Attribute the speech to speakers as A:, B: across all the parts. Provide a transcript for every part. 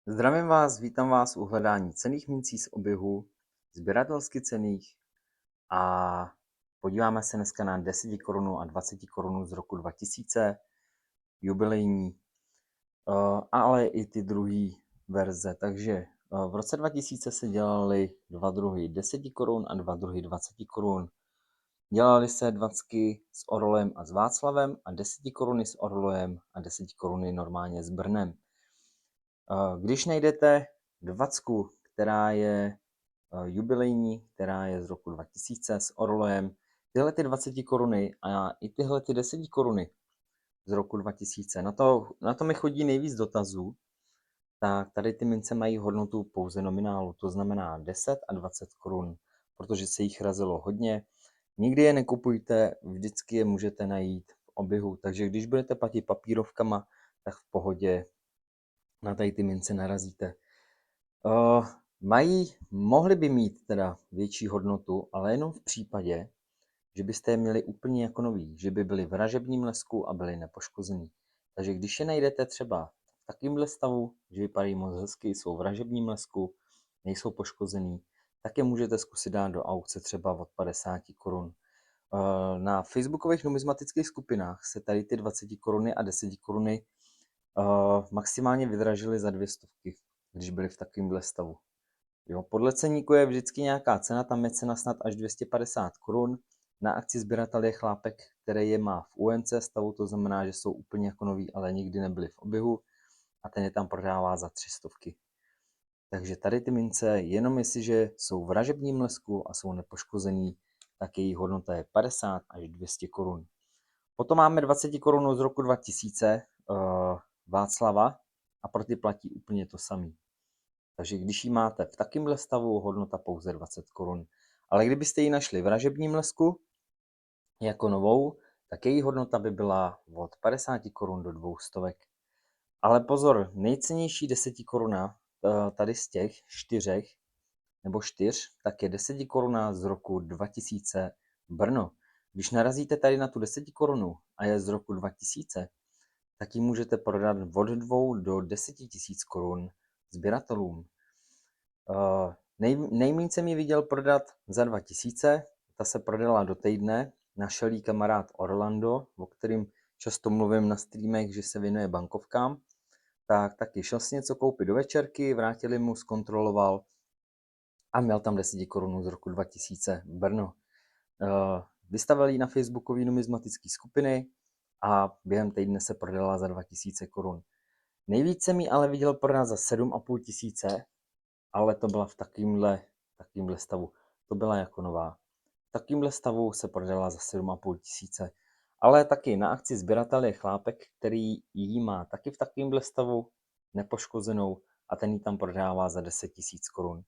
A: Zdravím vás, vítám vás u hledání cenných mincí z oběhu, sběratelsky cenných a podíváme se dneska na 10 korunu a 20 korunu z roku 2000, jubilejní, ale i ty druhé verze. Takže v roce 2000 se dělaly dva druhy 10 korun a dva druhy 20 korun. Dělaly se 20 s Orlem a s Václavem a 10 koruny s Orlojem a 10 koruny normálně s Brnem. Když najdete 20, která je jubilejní, která je z roku 2000 s Orlojem, tyhle ty 20 koruny a i tyhle ty 10 koruny z roku 2000, na to mi chodí nejvíc dotazů, tak tady ty mince mají hodnotu pouze nominálu, to znamená 10 a 20 korun, protože se jich razilo hodně. Nikdy je nekupujte, vždycky je můžete najít v oběhu, takže když budete platit papírovkama, tak v pohodě na tady ty mince narazíte. Mohly by mít teda větší hodnotu, ale jenom v případě, že byste je měli úplně jako nový, že by byly v ražebním lesku a byly nepoškozený. Takže když je najdete třeba v takovémhle stavu, že vypadají moc hezky, jsou v ražebním lesku, nejsou poškozený, tak je můžete zkusit dát do aukce třeba od 50 korun. Na facebookových numismatických skupinách se tady ty 20 koruny a 10 koruny maximálně vydražily za 200, když byly v takovémhle stavu. Jo, podle ceníku je vždycky nějaká cena, tam je cena snad až 250 korun. Na akci sběratel je chlápek, který je má v UNC stavu, to znamená, že jsou úplně jako nový, ale nikdy nebyly v oběhu a ten je tam prodává za 300. Takže tady ty mince, jenom jestliže jsou v ražebním lesku a jsou nepoškozený, tak jejich hodnota je 50 až 200 korun. Potom máme 20 korun z roku 2000 Václava a pro ty platí úplně to samé. Takže když ji máte v takovémhle stavu, hodnota pouze 20 korun. Ale kdybyste ji našli v ražebním lesku jako novou, tak její hodnota by byla od 50 korun do 200. Ale pozor, nejcennější 10 koruna tady z těch čtyř, tak je 10 koruna z roku 2000 Brno. Když narazíte tady na tu 10 korunu a je z roku 2000, tak ji můžete prodat od 2 do 10 000 korun sběratelům. Nejméně jsem ji viděl prodat za 2000, ta se prodala do týdne, našel jí kamarád Orlando, o kterým často mluvím na streamech, že se věnuje bankovkám, tak taky šel si něco koupit do večerky, vrátili mu, zkontroloval a měl tam 10 korun z roku 2000 Brno. Vystavil ji na facebookové numismatické skupiny a během týdne se prodala za 2000 korun. Nejvíc jsem ji ale viděl prodat za 7 500, ale to byla v takovémhle stavu. To byla jako nová. V takovémhle stavu se prodala za 7 500. Ale taky na akci sběratel je chlápek, který ji má taky v takovémhle stavu, nepoškozenou, a ten ji tam prodává za 10 000 korun.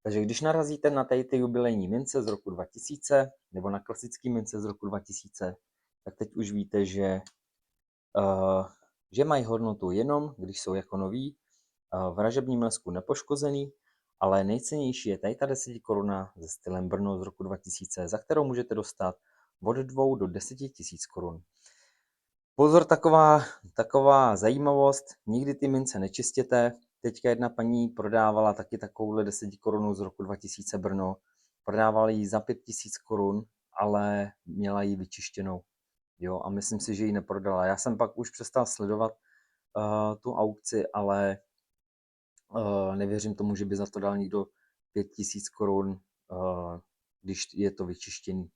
A: Takže když narazíte na tady ty jubilejní mince z roku 2000 nebo na klasický mince z roku 2000, tak teď už víte, že mají hodnotu jenom, když jsou jako nový, v ražebním lesku nepoškozený, ale nejcennější je tady ta 10 koruna se stylem Brno z roku 2000, za kterou můžete dostat od 2 do 10 000 korun. Pozor, taková zajímavost, nikdy ty mince nečistěte. Teďka jedna paní prodávala taky takovouhle 10 korunu z roku 2000 Brno. Prodávala ji za 5 000 korun, ale měla ji vyčištěnou. Jo, a myslím si, že ji neprodala. Já jsem pak už přestal sledovat tu aukci, ale nevěřím tomu, že by za to dal někdo 5 000 korun, když je to vyčištěný.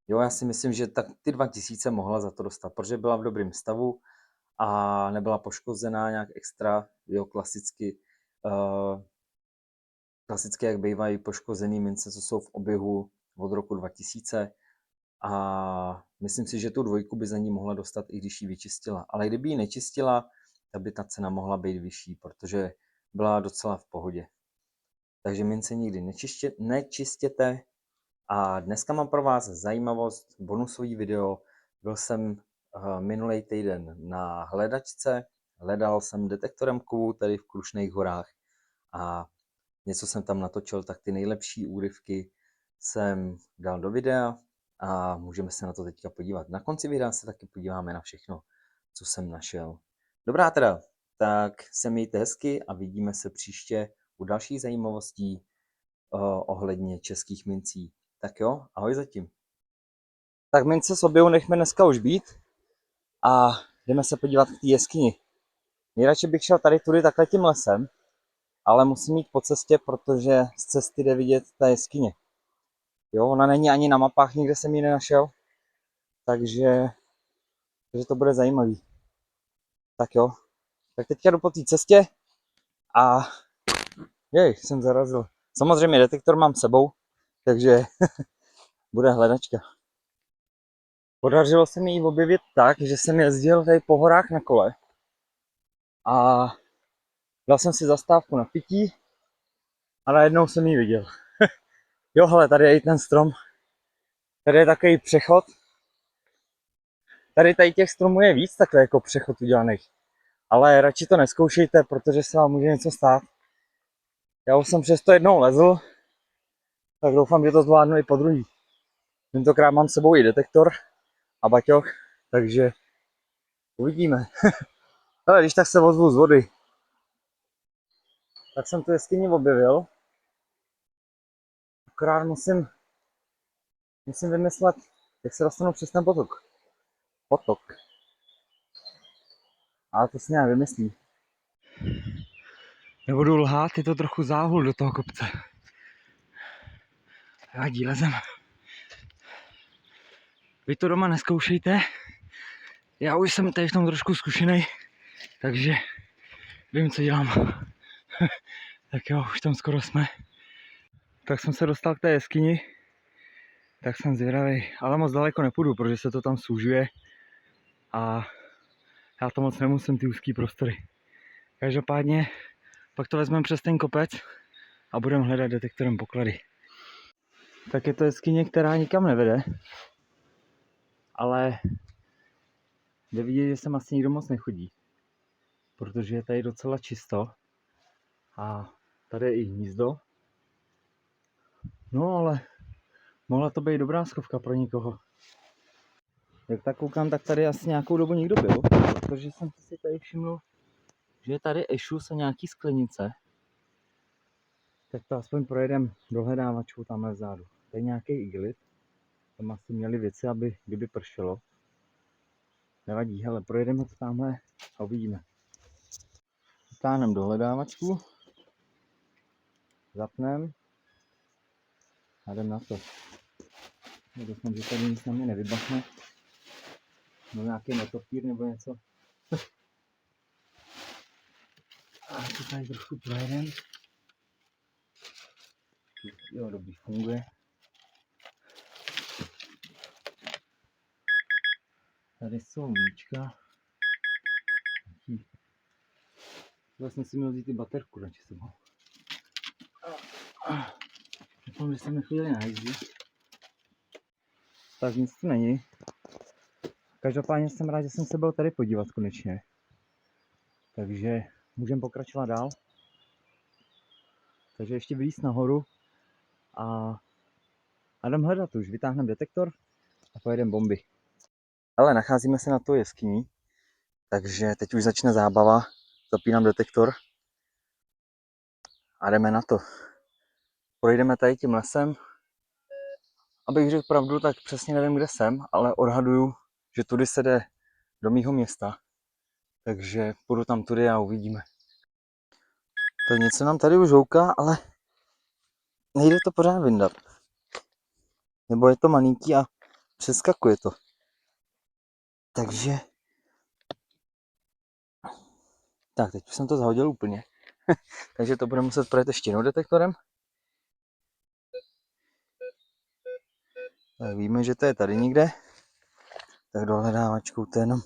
A: Jo, já si myslím, že tak ty 2000 mohla za to dostat, protože byla v dobrém stavu a nebyla poškozená nějak extra, jo, klasicky, jak bývají poškozený mince, co jsou v oběhu od roku 2000, a myslím si, že tu 2 by za ní mohla dostat, i když ji vyčistila. Ale kdyby ji nečistila, tak by ta cena mohla být vyšší, protože byla docela v pohodě. Takže mince nikdy nečistěte. A dneska mám pro vás zajímavost, bonusový video. Byl jsem minulý týden na hledačce, hledal jsem detektorem kovů tady v Krušných horách a něco jsem tam natočil, tak ty nejlepší úryvky jsem dal do videa a můžeme se na to teďka podívat. Na konci videa se taky podíváme na všechno, co jsem našel. Dobrá teda, tak se mějte hezky a vidíme se příště u dalších zajímavostí ohledně českých mincí. Tak jo, ahoj zatím. Tak mince s objevou nechme dneska už být a jdeme se podívat k té jeskyni. Nejradši bych šel tady tudy takhle tím lesem, ale musím jít po cestě, protože z cesty jde vidět ta jeskyně. Jo, ona není ani na mapách, nikde jsem ji nenašel, takže to bude zajímavý. Tak jo, tak teďka jdu po té cestě a jsem zarazil. Samozřejmě detektor mám s sebou, takže bude hledačka. Podařilo se mi ji objevit tak, že jsem jezdil tady po horách na kole a dal jsem si zastávku na pití a najednou jsem ji viděl. Jo, hele, tady je i ten strom. Tady je takový přechod. Tady těch stromů je víc takhle jako přechod udělaných. Ale radši to neskoušejte, protože se vám může něco stát. Já už jsem přesto jednou lezl, tak doufám, že to zvládnu i po druhý. Tentokrát mám s sebou i detektor a baťoch, takže uvidíme. Ale když tak se ozvu z vody. Tak jsem tu jeskyni objevil. Akorát musím vymyslet, jak se dostanu přes ten potok. Ale to si nějak vymyslí. Nebudu lhát, je to trochu záhul do toho kopce. Vadí, lezem. Vy to doma neskoušejte. Já už jsem tady v tom trošku zkušený, takže vím, co dělám. Tak jo, už tam skoro jsme. Tak jsem se dostal k té jeskyni, tak jsem zvědavý, ale moc daleko nepůjdu, protože se to tam súžuje a já to moc nemusím, ty úzký prostory. Každopádně pak to vezmeme přes ten kopec a budeme hledat detektorem poklady. Tak je to jeskyně, která nikam nevede, ale jde vidět, že sem asi nikdo moc nechodí, protože je tady docela čisto a tady je i hnízdo. No ale mohla to být dobrá schovka pro někoho. Jak tak koukám, tak tady asi nějakou dobu nikdo byl, protože jsem si tady všiml, že je tady ešus a nějaký sklenice. Tak to aspoň projedem dohledávačku tamhle vzadu. Tady nějaký iglit. Tam asi měli věci, aby kdyby pršelo. Nevadí, hele, projedeme to tamhle a uvidíme. Vytáhneme dohledávačku. Zapneme. A jdem na to. Doufám, že tady nic na mě nevybachne. No nějaký netopír nebo něco. A to tady trošku projedeme. Jo, dobrý, funguje. Tady jsou míčka. Vlastně si měl vzít i baterku radši sebou. Doufám, že jsem nechodili na jízdy. Tak nic tu není. Každopádně jsem rád, že jsem se byl tady podívat konečně. Takže můžeme pokračovat dál. Takže ještě vylíz nahoru a jdem hledat už. Vytáhneme detektor a pojedeme bomby. Ale nacházíme se na tu jeskyni, takže teď už začne zábava. Zapínám detektor a jdeme na to. Projdeme tady tím lesem. Abych řekl pravdu, tak přesně nevím, kde jsem, ale odhaduju, že tudy se jde do mýho města. Takže půjdu tam tudy a uvidíme. Tak něco nám tady už houká, ale nejde to pořád vyndat. Nebo je to malinký a přeskakuje to. Takže... Tak, teď už jsem to zahodil úplně. Takže to budeme muset projet ještě jednou detektorem. Tak víme, že to je tady někde. Tak dohledávačkou to jenom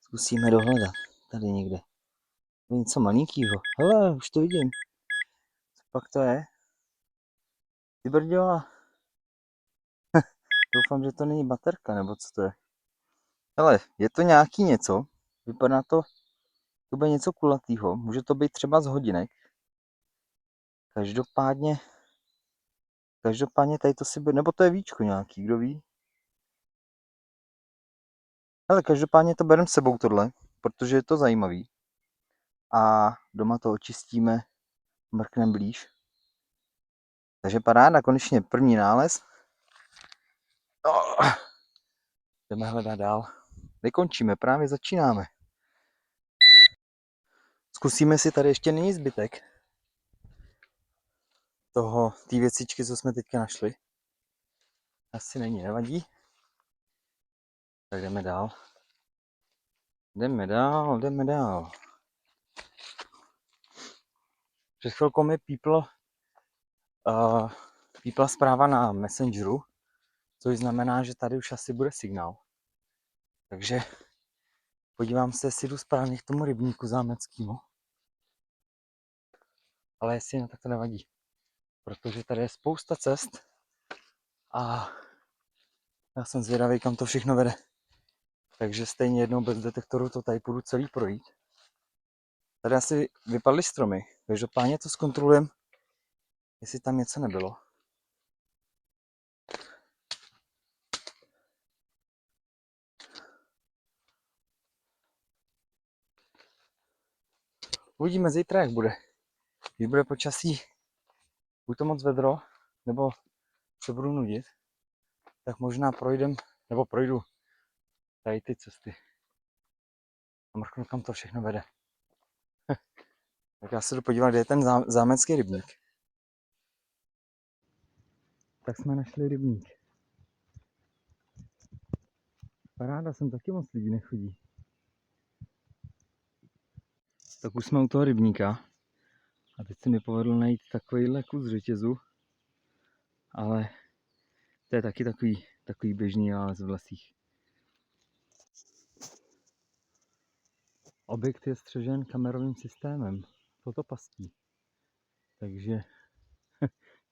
A: zkusíme dohledat. Tady někde. Je něco malinkýho. Hele, už to vidím. Co pak to je? Ty brďo. Doufám, že to není baterka, nebo co to je. Hele, je to nějaký něco. Vypadá to, to bude něco kulatýho. Může to být třeba z hodinek. Každopádně tady to si bude, nebo to je víčko nějaký, kdo ví. Ale každopádně to bereme s sebou tohle, protože je to zajímavý. a doma to očistíme, mrkneme blíž. Takže paráda, konečně první nález. Jdeme hledat dál. Nekončíme, právě začínáme. Zkusíme si, tady ještě není zbytek té věcičky, co jsme teďka našli. Asi není, nevadí. Tak jdeme dál. Jdeme dál. Před chvilkou mi pípla zpráva na Messengeru, což znamená, že tady už asi bude signál. Takže podívám se, jestli jdu správně k tomu rybníku zámeckému. Ale jestli ne, tak to nevadí. Protože tady je spousta cest a já jsem zvědavý, kam to všechno vede. Takže stejně jednou bez detektoru to tady půjdu celý projít. Tady asi vypadly stromy, každopádně to zkontrolujeme, jestli tam něco nebylo. Uvidíme zítra, jak bude. Když bude počasí, buď to moc vedro, nebo se budu nudit, tak možná projdu tady ty cesty. A mrknu, kam to všechno vede. Tak já se jdu podívat, kde je ten zámecký rybník. Tak jsme našli rybník. Paráda, sem taky moc lidí nechodí. Tak už jsme u toho rybníka. A teď se mi povedlo najít takovýhle kus řetězu. Ale to je taky takový běžný nález v lesích. Objekt je střežen kamerovým systémem, fotopastí. Takže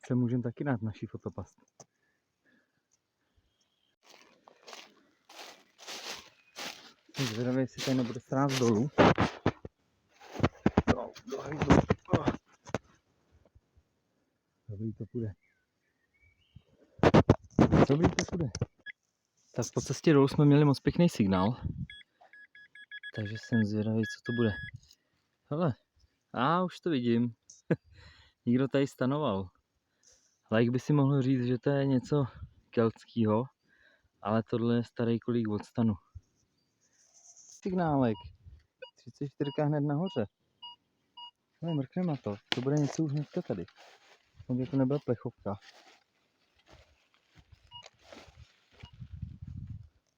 A: se můžeme taky dát naší fotopast. Jsem zvědavý, jestli tady nebude sráz dolů. Dobrý to půjde. Tak po cestě dolů jsme měli moc pěkný signál. Takže jsem zvědavý, co to bude. Hele, už to vidím. Někdo tady stanoval. Like by si mohl říct, že to je něco keltského, ale tohle je starý kolík od stanu. Signálek. 34 hned nahoře. No, mrkneme na to. To bude něco už hnedka tady. Aby to nebyla plechovka.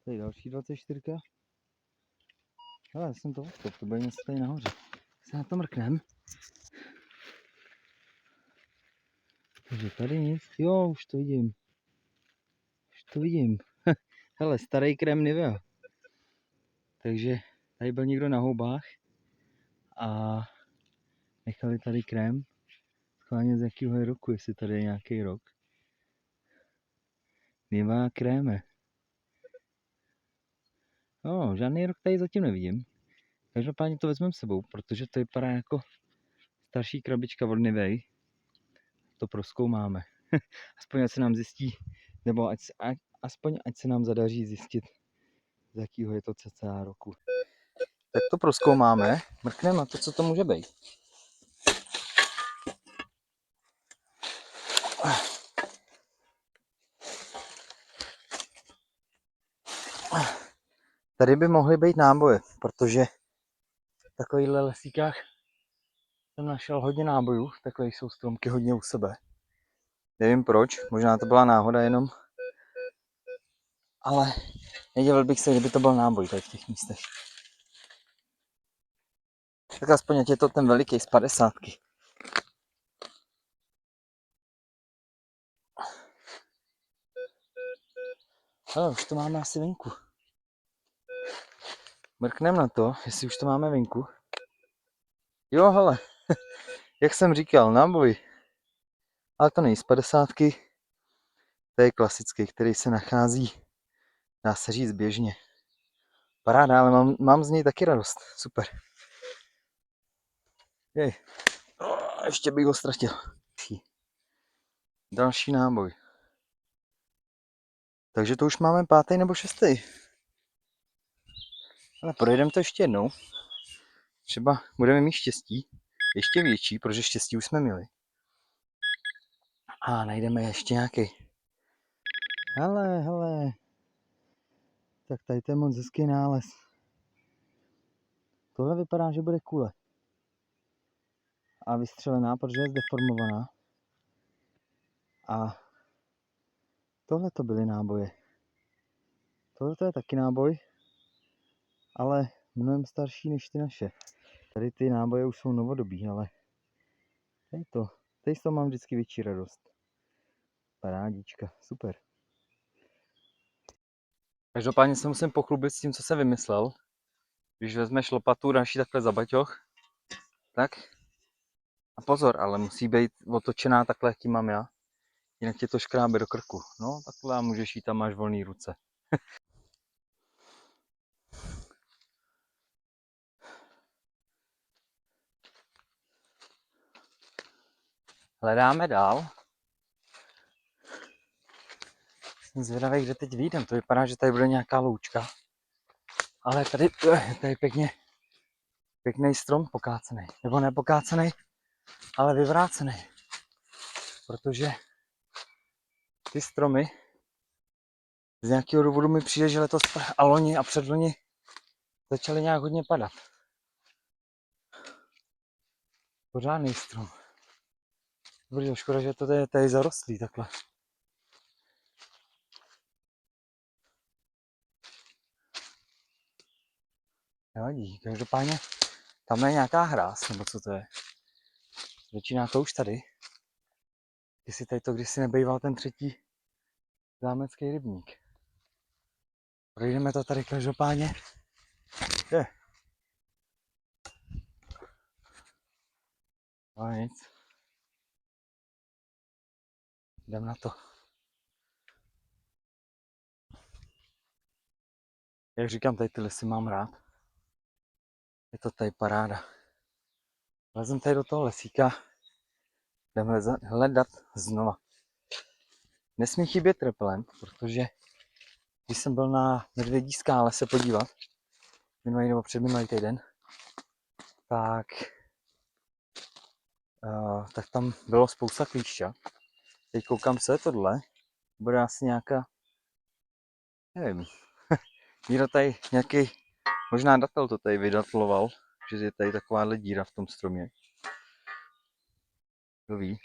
A: Tady další 24. Ale jsem to odkop, to bude něco tady nahoře. Se na to mrknem. Takže tady nic. Jo, už to vidím. Hele, starý krém Nivea. Takže tady byl někdo na houbách a nechali tady krém. Schválně z jakého je roku, jestli tady je nějaký rok. Nivea kréme. Žádný rok tady zatím nevidím. Každopádně to vezmeme sebou, protože to vypadá jako starší krabička od Nivea. To prozkoumáme. Aspoň ať se nám zjistí, nebo aspoň ať se nám zadaří zjistit, z jakého je to cca roku. Tak to prozkoumáme, mrkneme na to, co to může být. Tady by mohly být náboje, protože v takovýchhle lesíkách jsem našel hodně nábojů, takové jsou stromky hodně u sebe. Nevím proč, možná to byla náhoda jenom, ale nedivil bych se, kdyby to byl náboj tady v těch místech. Tak aspoň ať je to ten veliký z 50. Ale už to máme asi venku. Mrknem na to, jestli už to máme venku. Jo, hele, jak jsem říkal, náboj. Ale to není z 50. To je klasický, který se nachází, dá se říct, běžně. Paráda, ale mám z něj taky radost. Super. Jej. Ještě bych ho ztratil. Další náboj. Takže to už máme 5. nebo 6. Ale projedeme to ještě jednou. třeba budeme mít štěstí, ještě větší, protože štěstí už jsme měli. A najdeme ještě nějaký. Hele, tak tady to je moc hezký nález. Tohle vypadá, že bude kule. A vystřelená, protože je zdeformovaná. A tohle to byly náboje. Tohle to je taky náboj, ale mnohem starší než ty naše. Tady ty náboje už jsou novodobí, ale tady z toho mám vždycky větší radost. Parádička, super. Každopádně se musím pochlubit s tím, co jsem vymyslel. Když vezmeš lopatu, dáš ji takhle za baťoch, tak a pozor, ale musí být otočená takhle, jak ji mám já. Jinak tě to škrábe do krku. No, takhle a můžeš jít, tam máš volné ruce. Hledáme dál. Jsem zvědavý, kde teď vyjdem. To vypadá, že tady bude nějaká loučka. Ale tady je pěkný strom pokácený. Nebo nepokácený, ale vyvrácený. Protože ty stromy z nějakého důvodu mi přijde, že letos a loni a předloni začaly nějak hodně padat. Pořádný strom. Dobrý, škoda, že to je tady zarostlý takhle. Nevadí, každopádně tam je nějaká hráz, nebo co to je. Začíná to už tady. Jestli tady to kdysi nebejval ten třetí zámecký rybník. Projdeme to tady každopádně. Je. No nic. Jdem na to. Jak říkám, tady ty lesy mám rád. Je to tady paráda. Lezem tady do toho lesíka. Jdeme hledat znova. Nesmí chybět repelent, protože když jsem byl na Medvědí skále se podívat, minulý nebo předminulý týden, tak tam bylo spousta klíšťat. Teď koukám, co je tohle. Bude asi nějaká, nevím, někdo tady nějaký, možná datel to tady vydatloval, že je tady takováhle díra v tom stromě. Kdo ví.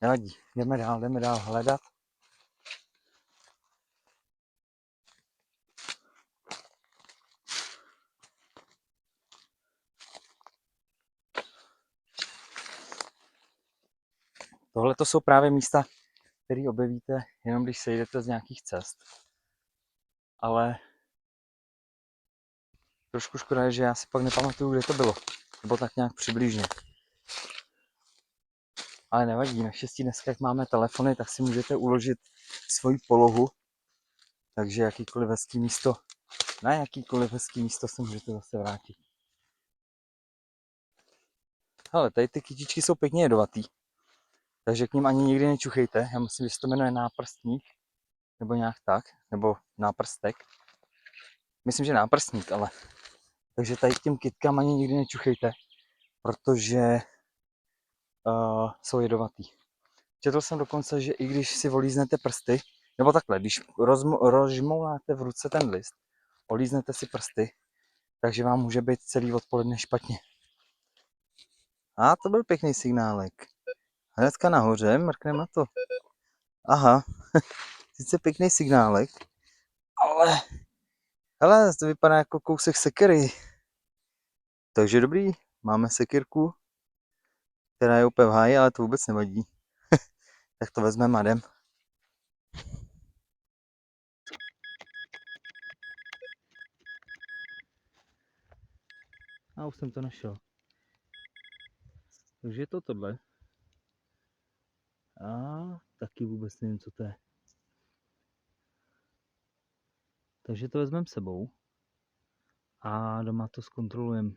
A: Nevadí, jdeme dál hledat. Tohle to jsou právě místa, které objevíte jenom když sejdete z nějakých cest. Ale trošku škoda je, že já si pak nepamatuju, kde to bylo. Nebo tak nějak přibližně. Ale nevadí, naštěstí dneska, jak máme telefony, tak si můžete uložit svoji polohu. Takže na jakýkoliv hezký místo se můžete zase vrátit. Hele, tady ty kytičky jsou pěkně jedovatý. Takže k ním ani nikdy nečuchejte. Já myslím, že se to jmenuje náprstník. Nebo nějak tak. Nebo náprstek. Myslím, že náprstník, ale. Takže tady k těm kytkám ani nikdy nečuchejte. Protože jsou jedovatý. Četl jsem dokonce, že i když si olíznete prsty, nebo takhle, když rozžmouláte v ruce ten list, olíznete si prsty, takže vám může být celý odpoledne špatně. A to byl pěkný signálek. Hnedka nahoře, mrkneme na to. Aha, sice pěkný signálek, ale hele, to vypadá jako kousek sekery. Takže dobrý, máme sekirku, která je úplně v háji, ale to vůbec nevadí. Tak to vezmeme a jdem. A už jsem to našel. Takže je to tohle. A taky vůbec nevím, co to je. Takže to vezmeme sebou a doma to zkontrolujeme.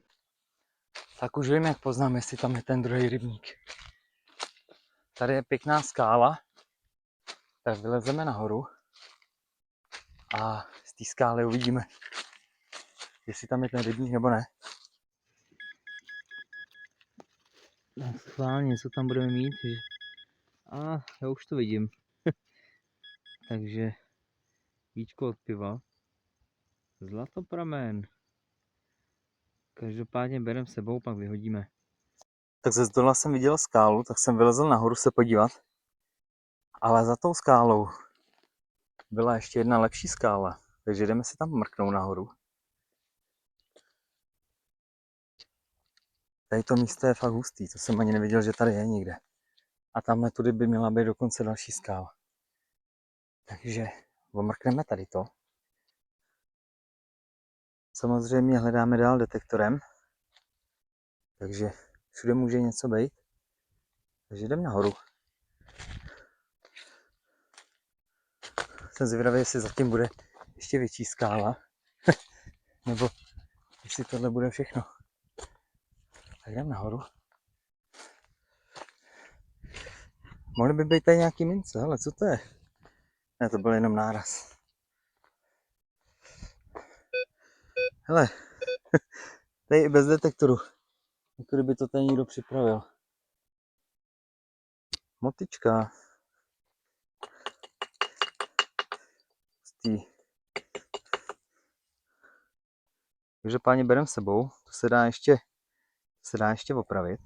A: Tak už vím, jak poznám, jestli tam je ten druhý rybník. Tady je pěkná skála, tak vylezeme nahoru a z té skály uvidíme, jestli tam je ten rybník nebo ne.
B: No, schválně, co tam budeme mít, že... A já už to vidím. Takže víčko od piva. Zlatopramen. Každopádně bereme sebou, pak vyhodíme.
A: Tak ze zdola jsem viděl skálu, tak jsem vylezl nahoru se podívat. Ale za tou skálou byla ještě jedna lepší skála, takže jdeme si tam mrknout nahoru. Tady to místo je fakt hustý, to jsem ani neviděl, že tady je nikde. A tamhle tudy by měla být dokonce další skála. Takže omrkneme tady to. Samozřejmě hledáme dál detektorem, takže všude může něco být. Takže jdeme nahoru. Jsem zvědavý, jestli zatím bude ještě větší skála, nebo jestli tohle bude všechno. Tak jdeme nahoru. Mohly by být tady nějaký mince, ale co to je? Ne, to byl jenom náraz. Hele, tady i bez detektoru. Jako kdyby to tady někdo připravil. Motička. Pustý. Takže páni bereme sebou. To se dá ještě opravit.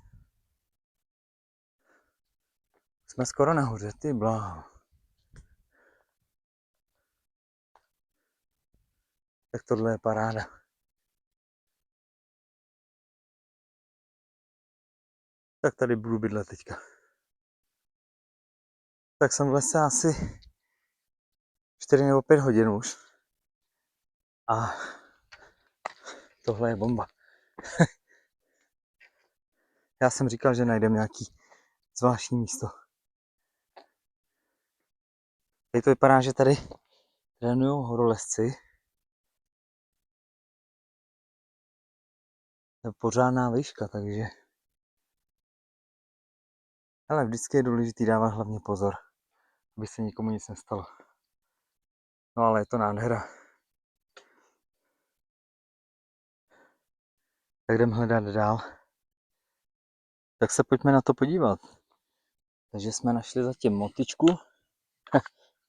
A: Jsme skoro nahoře, ty bláho. Tak tohle je paráda. Tak tady budu bydlet teďka. Tak jsem v lese asi 4 nebo 5 hodin už. A tohle je bomba. Já jsem říkal, že najdeme nějaký zvláštní místo. Tady to vypadá, že tady trénujou horolezci. To je pořádná výška, takže... Ale vždycky je důležité dávat hlavně pozor, aby se nikomu nic nestalo. No ale je to nádhera. Tak jdeme hledat dál. Tak se pojďme na to podívat. Takže jsme našli zatím motičku,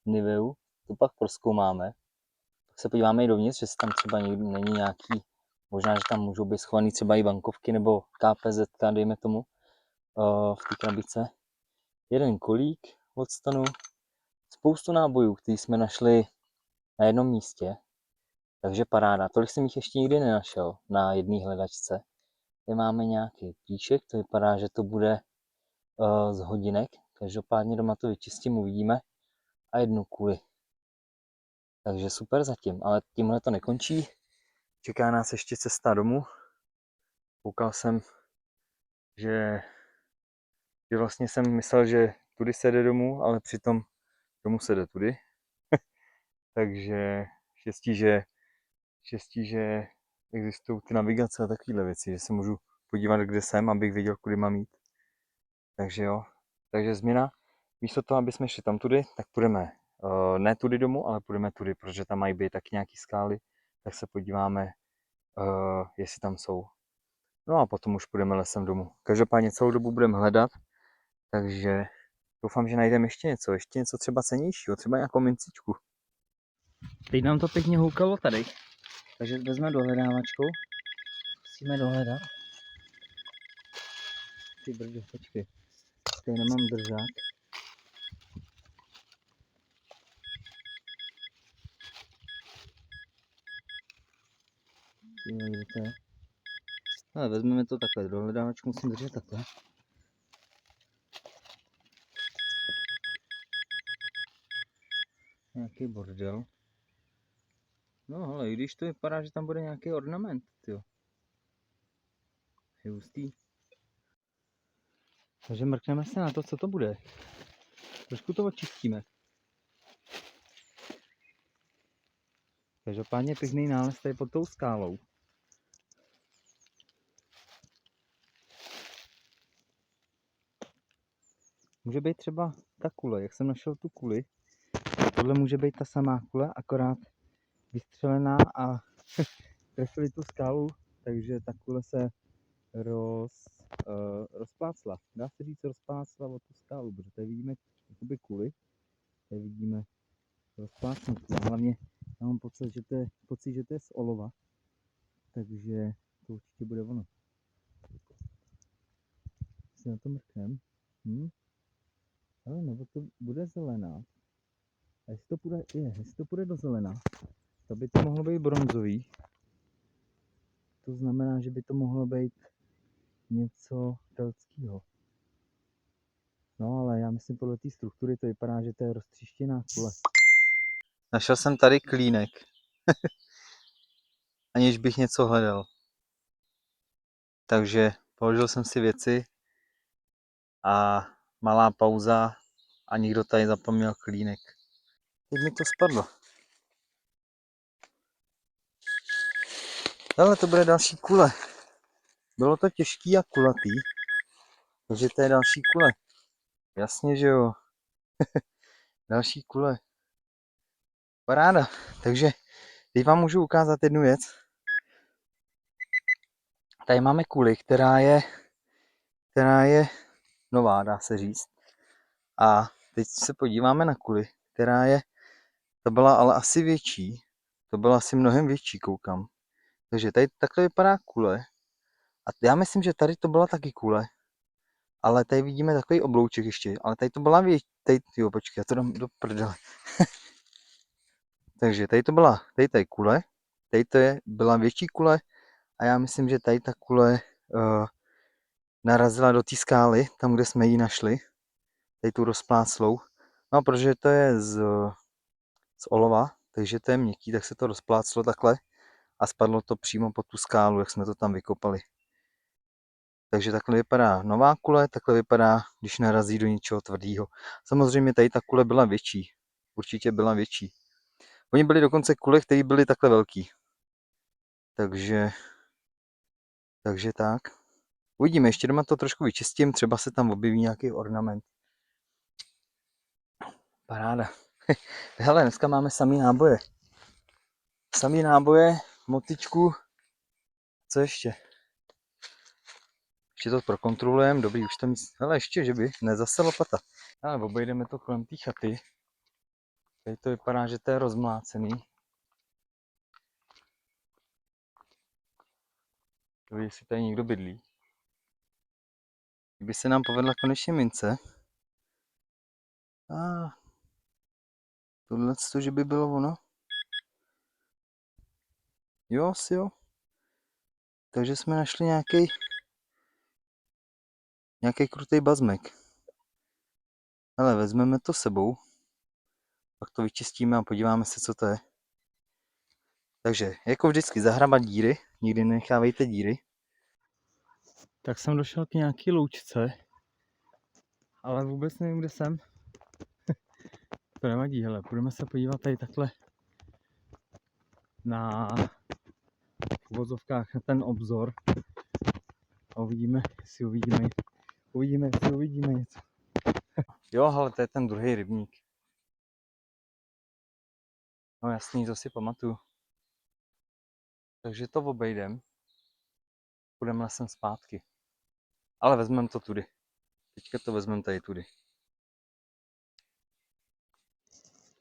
A: Niveu, tu pak prozkoumáme. Tak se podíváme i dovnitř, jestli tam třeba někdy není nějaký, možná, že tam můžou být schovaný třeba i bankovky nebo KPZ, dejme tomu, v té krabice. Jeden kolík od stanu, spoustu nábojů, který jsme našli na jednom místě, takže paráda. Tolik jsem jich ještě nikdy nenašel na jedné hledačce. Tady máme nějaký klíček, to vypadá, že to bude z hodinek, každopádně doma to vyčistím, uvidíme. A jednu kuli. Takže super zatím, ale tímhle to nekončí. Čeká nás ještě cesta domů. Koukal jsem, že vlastně jsem myslel, že tudy se jde domů, ale přitom domů se jde tudy. Takže štěstí, že existují ty navigace a takovéhle věci, že se můžu podívat, kde jsem, abych věděl, kudy mám jít. Takže jo, takže změna. Místo toho, aby jsme šli tam tudy, tak půjdeme ne tudy domů, ale půjdeme tudy, protože tam mají být taky nějaký skály, tak se podíváme, jestli tam jsou. No a potom už půjdeme lesem domů. Každopádně celou dobu budeme hledat, takže doufám, že najdeme ještě něco třeba cennějšího, třeba nějakou mincičku. Teď nám to pěkně houkalo tady, takže vezmeme dohledávačkou, musíme dohledat. Ty brďo, počkej, tady nemám držák. Kde to je? Ale vezmeme to takhle, dohledávačku musím držet takhle. Nějaký bordel. No hele, i když to vypadá, že tam bude nějaký ornament, jo. Je hustý. Takže mrkneme se na to, co to bude. Trošku to očistíme. Každopádně pěkný nález tady pod tou skálou. Může být třeba ta kule, jak jsem našel tu kuli. Tohle může být ta samá kule, akorát vystřelená a
B: trefili tu skálu, takže ta kule se rozplácla. Dá se říct rozplácla o tu skálu, protože tady vidíme jakoby kuly, tady vidíme rozplácnutí. A hlavně já mám pocit, že to je z olova, takže to určitě bude ono. Si na to mrknem. Ale nebo to bude zelená. A jestli to půjde do zelená, to by to mohlo být bronzový. To znamená, že by to mohlo být něco keltského. No ale já myslím, podle té struktury to vypadá, že to je roztříštěná kule. Našel jsem tady klínek. Aniž bych něco hledal. Takže položil jsem si věci a malá pauza a někdo tady zapomněl klínek. Teď mi to spadlo. Hele, to bude další kule. Bylo to těžký a kulatý. Takže to je další kule. Jasně, že jo. Další kule. Paráda. Takže teď vám můžu ukázat jednu věc. Tady máme kuli, která je nová, dá se říct. A teď se podíváme na kuli, to byla ale asi větší. To byla asi mnohem větší, koukám. Takže tady takhle vypadá kule. A já myslím, že tady to byla taky kule. Ale tady vidíme takový oblouček ještě. Ale tady to byla větší. Jo, počkej, já to dám do prdele. Takže tady to je kule. Byla větší kule. A já myslím, že tady ta kule narazila do té skály, tam, kde jsme ji našli. Tady tu rozpláclou. No, protože to je z olova, takže to je měkký, tak se to rozpláclo takhle a spadlo to přímo pod tu skálu, jak jsme to tam vykopali. Takže takhle vypadá nová kule, takhle vypadá, když narazí do něčeho tvrdého. Samozřejmě tady ta kule byla větší, určitě byla větší. Oni byli dokonce kule, které byly takhle velký. Takže tak. Uvidíme, ještě doma to trošku vyčistím, třeba se tam objeví nějaký ornament. Paráda. Hele, dneska máme samý náboje. Samý náboje, motičku. Co ještě? Ještě to prokontrolujeme, dobrý, už to nic. Hele, ještě, že by, ne, zase lopata. Ale obejdeme to kolem té chaty. Tady to vypadá, že to je rozmlácený. To ví, jestli tady někdo bydlí. Kdyby se nám povedla konečně mince. Tohle to, že by bylo ono. Jo, asi jo. Takže jsme našli nějaký krutý bazmek. Ale vezmeme to sebou. Pak to vyčistíme a podíváme se, co to je. Takže, jako vždycky, zahrabat díry. Nikdy nenechávejte díry. Tak jsem došel k nějaký loučce. Ale vůbec nevím, kde jsem. To nevadí, hele, půjdeme se podívat tady takhle na uvozovkách na ten obzor a uvidíme, jestli uvidíme něco. Jo, ale to je ten druhý rybník. No jasný, to si pamatuju. Takže to obejdem. Půjdeme lesem zpátky. Ale vezmeme to tudy. Teďka to vezmeme tady tudy.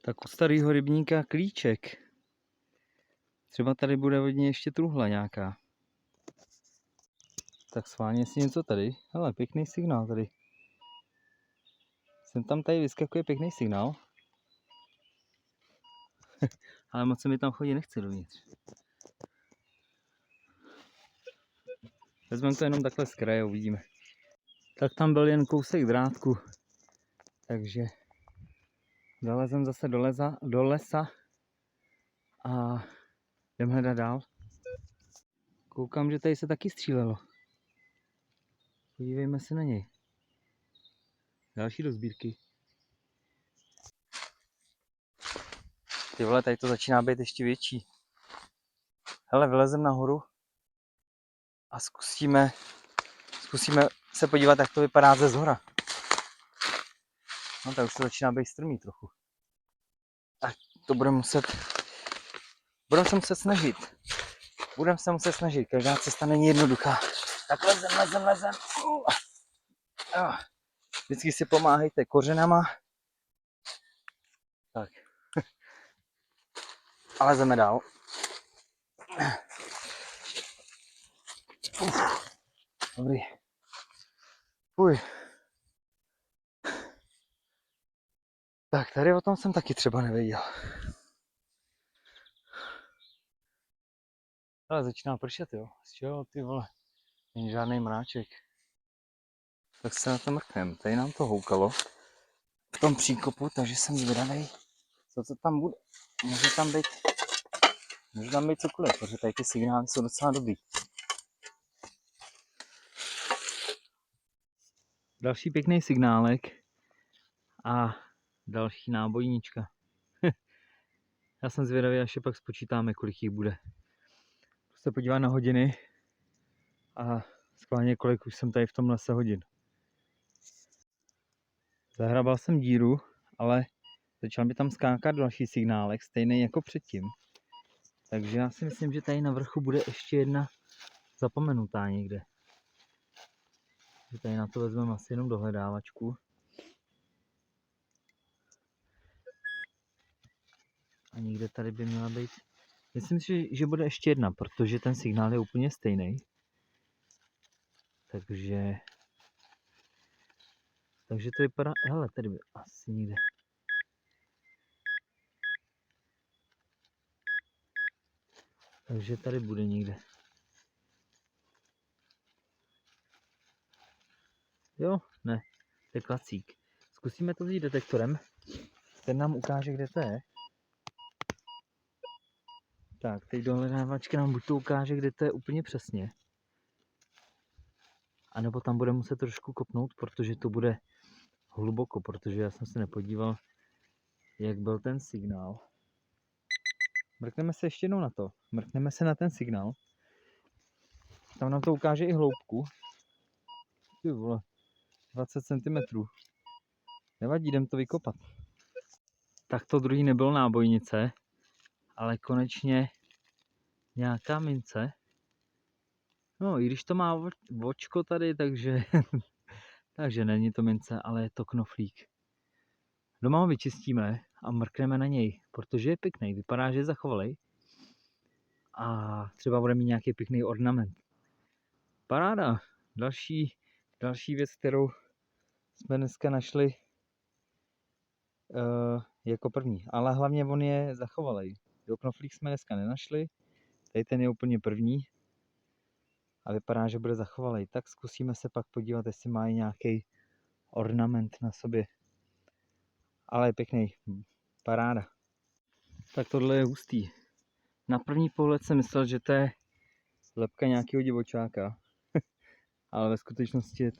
B: Tak u starého rybníka klíček. Třeba tady bude hodně ještě truhla nějaká. Tak schválně si něco tady. Hele, pěkný signál tady. Sem tam tady vyskakuje pěkný signál. Ale moc se mi tam chodit nechce dovnitř. Vezmeme to jenom takhle z kraje, uvidíme. Tak tam byl jen kousek drátku. Takže zalezem zase do lesa a jdeme hledat dál. Koukám, že tady se taky střílelo. Podívejme se na něj. Další do sbírky. Ty vole, tady to začíná být ještě větší. Hele, vylezem nahoru a zkusíme se podívat, jak to vypadá ze zhora. No tak už to začíná být strmý trochu. Tak to budeme se muset snažit. Budeme se muset snažit, každá cesta není jednoduchá. Tak lezem. Vždycky si pomáhejte kořenama. Tak. A lezeme dál. Dobrý. Fuj. Tak, tady o tom jsem taky třeba nevěděl. Ale začíná pršet, jo. Z čeho, ty vole? Není žádný mráček. Tak se na to mrknem. Tady nám to houkalo v tom příkopu, takže jsem zvědavý, co tam bude. Může tam být cokoliv, protože tady ty signály jsou docela dobrý. Další pěkný signálek a další nábojnička. Já jsem zvědavý, až je pak spočítáme, kolik jich bude. Se podívat na hodiny a schválně kolik už jsem tady v tom lese hodin. Zahrabal jsem díru, ale začal by tam skákat další signálek, stejný jako předtím. Takže já si myslím, že tady na vrchu bude ještě jedna zapomenutá někde. Tady na to vezmeme asi jenom dohledávačku. A někde tady by měla být. Myslím si, že bude ještě jedna, protože ten signál je úplně stejný. Takže to vypadá, hele, tady by asi někde. Takže tady bude někde. Jo, ne, to je klacík. Zkusíme to vzít detektorem. Ten nám ukáže, kde to je. Tak, teď dohledávačka nám buď to ukáže, kde to je úplně přesně. A nebo tam bude muset trošku kopnout, protože to bude hluboko, protože já jsem se nepodíval, jak byl ten signál. Mrkneme se ještě jednou na to. Mrkneme se na ten signál. Tam nám to ukáže i hloubku. Ty vole, 20 cm. Nevadí, jdem to vykopat. Tak to druhý nebyl nábojnice, ale konečně nějaká mince. No, i když to má vočko tady, takže, takže není to mince, ale je to knoflík. Doma ho vyčistíme a mrkneme na něj, protože je pěkný, vypadá, že je zachovalý. A třeba bude mít nějaký pěkný ornament. Paráda. Další věc, kterou jsme dneska našli jako první. Ale hlavně on je zachovalý. Jo, knoflík jsme dneska nenašli. Tady ten je úplně první. A vypadá, že bude zachovalý. Tak zkusíme se pak podívat, jestli má nějaký ornament na sobě. Ale je pěkný. Paráda. Tak tohle je hustý. Na první pohled jsem myslel, že to je lebka nějakého divočáka. Ale ve skutečnosti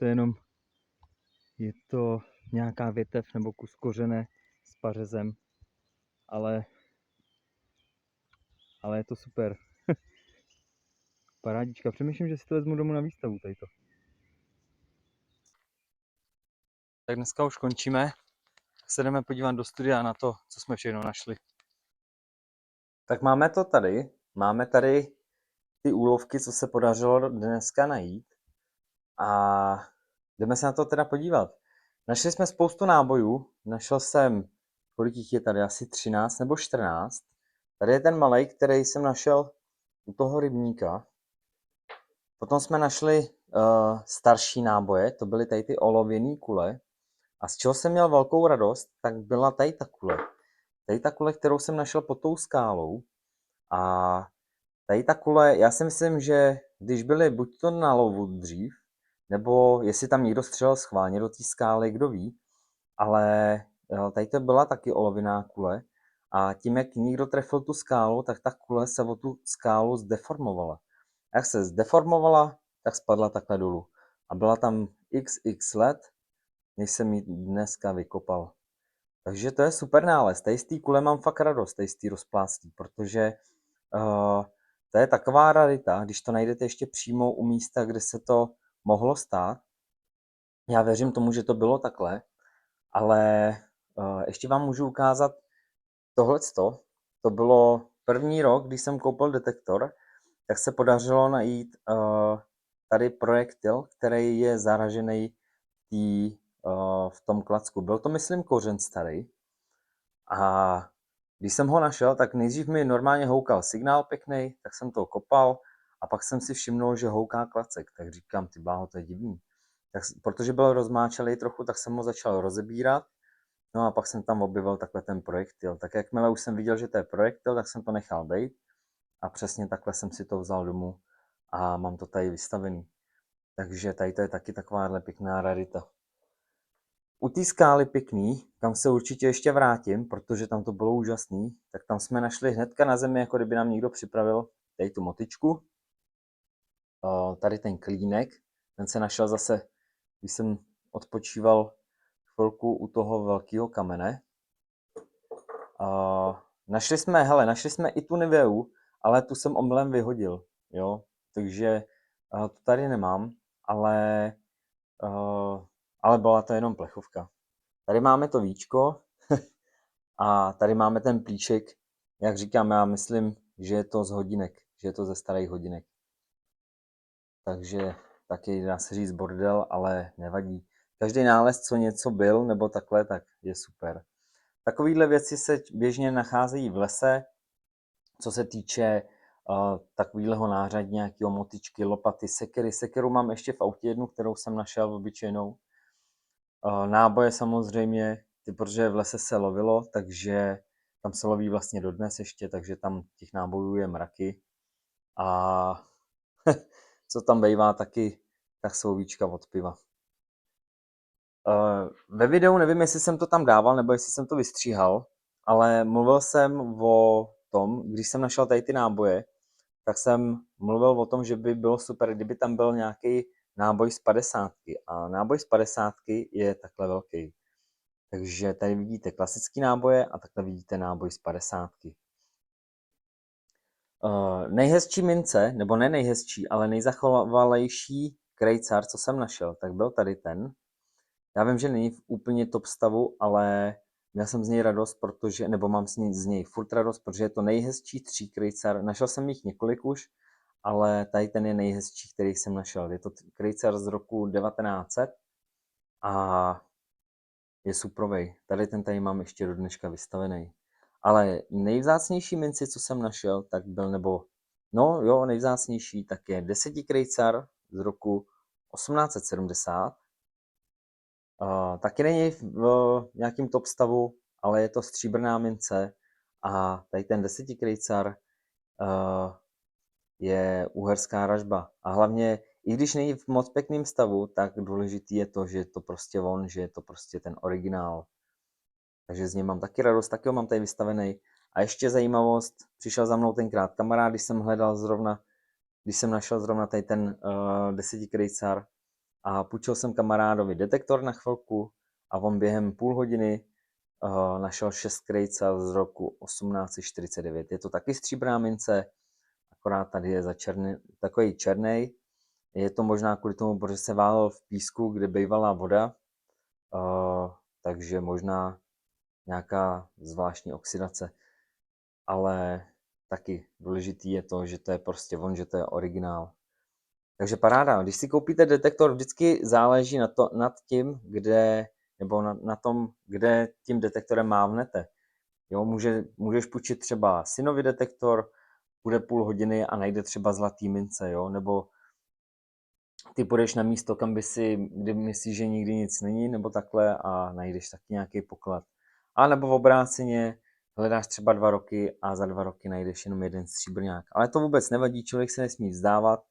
B: je to nějaká větev nebo kus kořene s pařezem. Ale je to super. Parádička. Přemýšlím, že si to vezmu domů na výstavu tadyto. Tak dneska už končíme. Se jdeme podívat do studia na to, co jsme všechno našli.
A: Tak máme to tady. Máme tady ty úlovky, co se podařilo dneska najít. A jdeme se na to teda podívat. Našli jsme spoustu nábojů. Našel jsem, kolik jich je tady, asi 13 nebo 14. Tady je ten malej, který jsem našel u toho rybníka. Potom jsme našli starší náboje, to byly tady ty olověné kule. A z čeho jsem měl velkou radost, tak byla tady ta kule. Tady ta kule, kterou jsem našel pod tou skálou. A tady ta kule, já si myslím, že když byly buď to na lovu dřív, nebo jestli tam někdo střelil schválně do té skály, kdo ví, ale tady to byla taky olověná kule. A tím, jak někdo trefil tu skálu, tak ta kule se o tu skálu zdeformovala. A jak se zdeformovala, tak spadla takhle dolů. A byla tam xx let, než jsem ji dneska vykopal. Takže to je super nález. Tady z té kule mám fakt radost, tady z té rozplástí, protože to je taková rarita, když to najdete ještě přímo u místa, kde se to mohlo stát. Já věřím tomu, že to bylo takhle, ale ještě vám můžu ukázat tohleto. To bylo první rok, když jsem koupil detektor tak se podařilo najít tady projektil, který je zaražený v tom klacku. Byl to, myslím, kořen starý. A když jsem ho našel, tak nejdřív mi normálně houkal signál pěkný, tak jsem to kopal a pak jsem si všimnul, že houká klacek. Tak říkám, ty bláho, to je divný. Tak, protože byl rozmáčelý trochu, tak jsem ho začal rozebírat. No a pak jsem tam objevil takhle ten projektil. Tak jakmile už jsem viděl, že to je projektil, tak jsem to nechal bejt. A přesně takhle jsem si to vzal domů a mám to tady vystavený. Takže tady to je taky takováhle pěkná rarita. U té skály pěkný, kam se určitě ještě vrátím, protože tam to bylo úžasný, tak tam jsme našli hnedka na zemi, jako kdyby nám někdo připravil tady tu motičku. Tady ten klínek, ten se našel zase, když jsem odpočíval chvilku u toho velkého kamene. Našli jsme i tu Niveu, ale tu jsem omylem vyhodil, jo, takže to tady nemám, ale byla to jenom plechovka. Tady máme to víčko a tady máme ten plíček, jak říkám, já myslím, že je to z hodinek, že je to ze starých hodinek. Takže taky dá se říct bordel, ale nevadí. Každý nález, co něco byl, nebo takhle, tak je super. Takovéhle věci se běžně nacházejí v lese, co se týče takového nářadí, nějakého motičky, lopaty, sekery. Sekeru mám ještě v autě jednu, kterou jsem našel obyčejnou. Náboje samozřejmě, protože v lese se lovilo, takže tam se loví vlastně dodnes ještě, takže tam těch nábojů je mraky. A co tam bývá taky, tak jsou víčka od piva. Ve videu nevím, jestli jsem to tam dával, nebo jestli jsem to vystříhal, ale mluvil jsem o tom, když jsem našel tady ty náboje, tak jsem mluvil o tom, že by bylo super, kdyby tam byl nějaký náboj z 50. A náboj z 50 je takhle velký. Takže tady vidíte klasický náboje a takhle vidíte náboj z 50. Nejhezčí mince, nebo ne nejhezčí, ale nejzachovalejší krejcar, co jsem našel, tak byl tady ten. Já vím, že není v úplně top stavu, ale měl jsem z něj radost, nebo mám z něj furt radost, protože je to nejhezčí tříkrejcar. Našel jsem jich několik už, ale tady ten je nejhezčí, který jsem našel. Je to krejcar z roku 1900 a je suprovej. Tady mám ještě do dneška vystavený. Ale nejvzácnější minci, co jsem našel, tak byl, nejvzácnější, tak je 10 krejcar z roku 1870. Taky není v nějakým top stavu, ale je to stříbrná mince a tady ten 10 krejcar je uherská ražba. A hlavně, i když není v moc pěkném stavu, tak důležitý je to, že je to prostě že je to prostě ten originál. Takže z něj mám taky radost, taky ho mám tady vystavený. A ještě zajímavost, přišel za mnou tenkrát kamarád, když jsem našel zrovna tady ten 10 krejcar a půjčil jsem kamarádovi detektor na chvilku a on během půl hodiny našel 6 krejcar z roku 1849. Je to taky stříbrná mince, akorát tady je takový černý. Je to možná kvůli tomu, protože se válel v písku, kde bývala voda, takže možná nějaká zvláštní oxidace. Ale taky důležitý je to, že to je prostě že to je originál. Takže paráda, když si koupíte detektor, vždycky záleží nad tím, kde, nebo na tom, kde tím detektorem mávnete. Jo, můžeš půjčit třeba synovi detektor, bude půl hodiny a najde třeba zlatý mince, jo, nebo ty půjdeš na místo, kde myslíš, že nikdy nic není, nebo takhle a najdeš taky nějaký poklad. A nebo v obráceně hledáš třeba 2 roky a za 2 roky najdeš jenom jeden stříbrňák. Ale to vůbec nevadí, člověk se nesmí vzdávat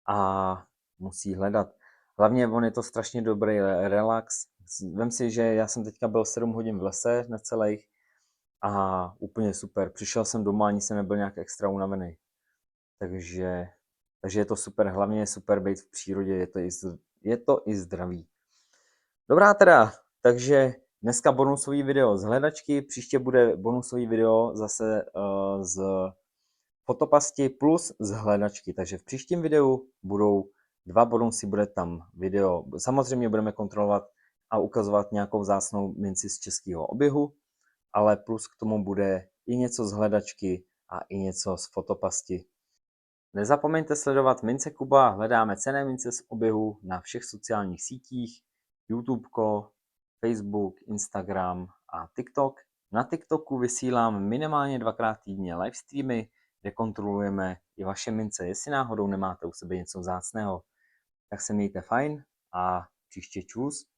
A: a musí hledat. Hlavně on je to strašně dobrý relax. Vem si, že já jsem teďka byl 7 hodin v lese necelých a úplně super. Přišel jsem doma, ani jsem nebyl nějak extra unavený. Takže je to super, hlavně je super být v přírodě, je to i zdravý. Dobrá teda, takže dneska bonusový video z hledačky, příště bude bonusový video zase z fotopasti plus z hledačky, takže v příštím videu budou 2 bonusy, bude tam video, samozřejmě budeme kontrolovat a ukazovat nějakou vzácnou minci z českého oběhu, ale plus k tomu bude i něco z hledačky a i něco z fotopasti. Nezapomeňte sledovat Mince Kuba, hledáme cenné mince z oběhu na všech sociálních sítích, YouTube, Facebook, Instagram a TikTok. Na TikToku vysílám minimálně 2krát týdně livestreamy, kde kontrolujeme i vaše mince, jestli náhodou nemáte u sebe něco vzácného. Tak se mějte fajn a příště čus.